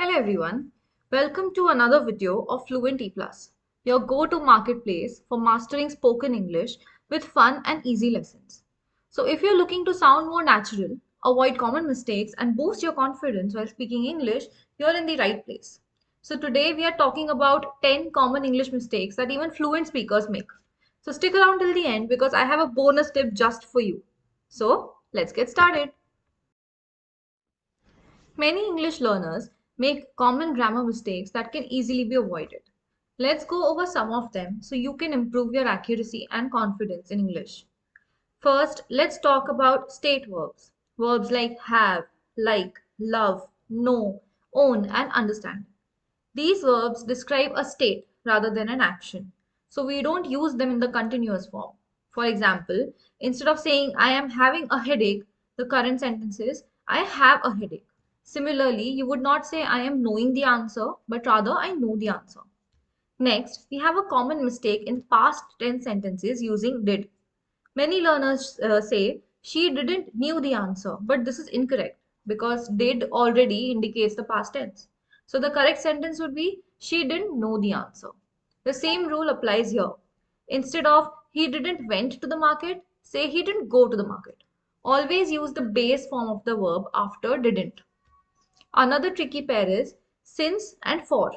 Hello everyone, welcome to another video of Fluent E Plus, your go-to marketplace for mastering spoken English with fun and easy lessons. So if you're looking to sound more natural, avoid common mistakes and boost your confidence while speaking English, you're in the right place. So today we are talking about 10 common English mistakes that even fluent speakers make. So stick around till the end because I have a bonus tip just for you. So let's get started. Many English learners make common grammar mistakes that can easily be avoided. Let's go over some of them so you can improve your accuracy and confidence in English. First, let's talk about state verbs. Verbs like have, like, love, know, own, and understand. These verbs describe a state rather than an action. So we don't use them in the continuous form. For example, instead of saying I am having a headache, the current sentence is I have a headache. Similarly, you would not say I am knowing the answer, but rather I know the answer. Next, we have a common mistake in past tense sentences using did. Many learners say she didn't knew the answer, but this is incorrect because did already indicates the past tense. So the correct sentence would be she didn't know the answer. The same rule applies here. Instead of he didn't went to the market, say he didn't go to the market. Always use the base form of the verb after didn't. Another tricky pair is since and for.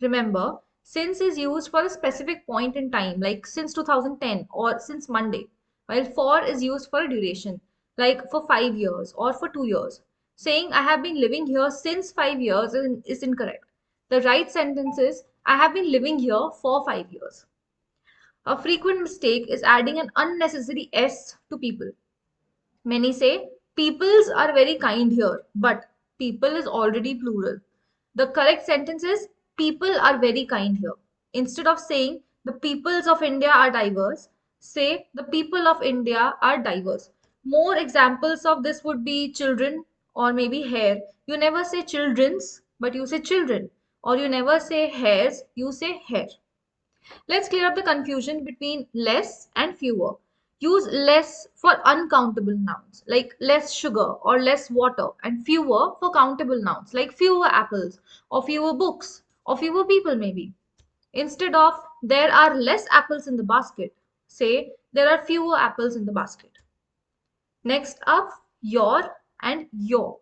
Remember, since is used for a specific point in time, like since 2010 or since Monday, while for is used for a duration, like for 5 years or for 2 years. Saying I have been living here since 5 years is incorrect. The right sentence is I have been living here for 5 years. A frequent mistake is adding an unnecessary S to people. Many say peoples are very kind here, but people is already plural. The correct sentence is people are very kind here. Instead of saying the peoples of India are diverse, say the people of India are diverse. More examples of this would be children or maybe hair. You never say children's, but you say children. Or you never say hairs, you say hair. Let's clear up the confusion between less and fewer. Use less for uncountable nouns like less sugar or less water, and fewer for countable nouns like fewer apples or fewer books or fewer people maybe. Instead of there are less apples in the basket, say there are fewer apples in the basket. Next up, your and your.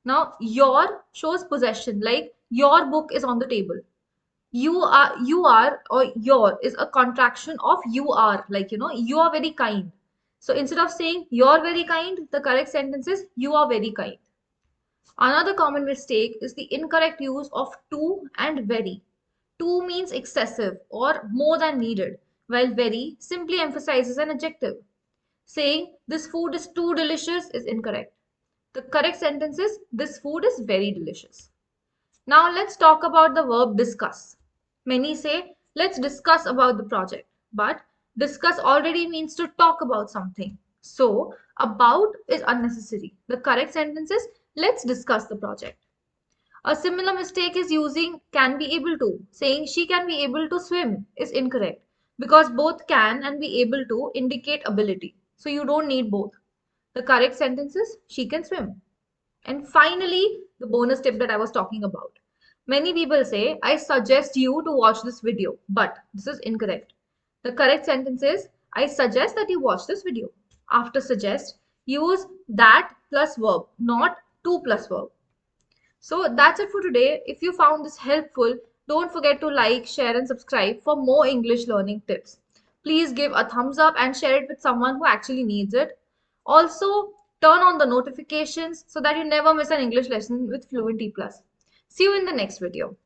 Now, your shows possession like your book is on the table. You are or your is a contraction of you are, like you are very kind. So instead of saying you're very kind, the correct sentence is you are very kind. Another common mistake is the incorrect use of too and very. Too means excessive or more than needed, while very simply emphasizes an adjective. Saying this food is too delicious is incorrect. The correct sentence is this food is very delicious. Now let's talk about the verb discuss. Many say, let's discuss about the project. But discuss already means to talk about something. So, about is unnecessary. The correct sentence is, let's discuss the project. A similar mistake is using can be able to. Saying she can be able to swim is incorrect because both can and be able to indicate ability. So, you don't need both. The correct sentence is, she can swim. And finally, the bonus tip that I was talking about. Many people say, I suggest you to watch this video, but this is incorrect. The correct sentence is, I suggest that you watch this video. After suggest, use that plus verb, not to plus verb. So that's it for today. If you found this helpful, don't forget to like, share, and subscribe for more English learning tips. Please give a thumbs up and share it with someone who actually needs it. Also, turn on the notifications so that you never miss an English lesson with Fluent T Plus. See you in the next video.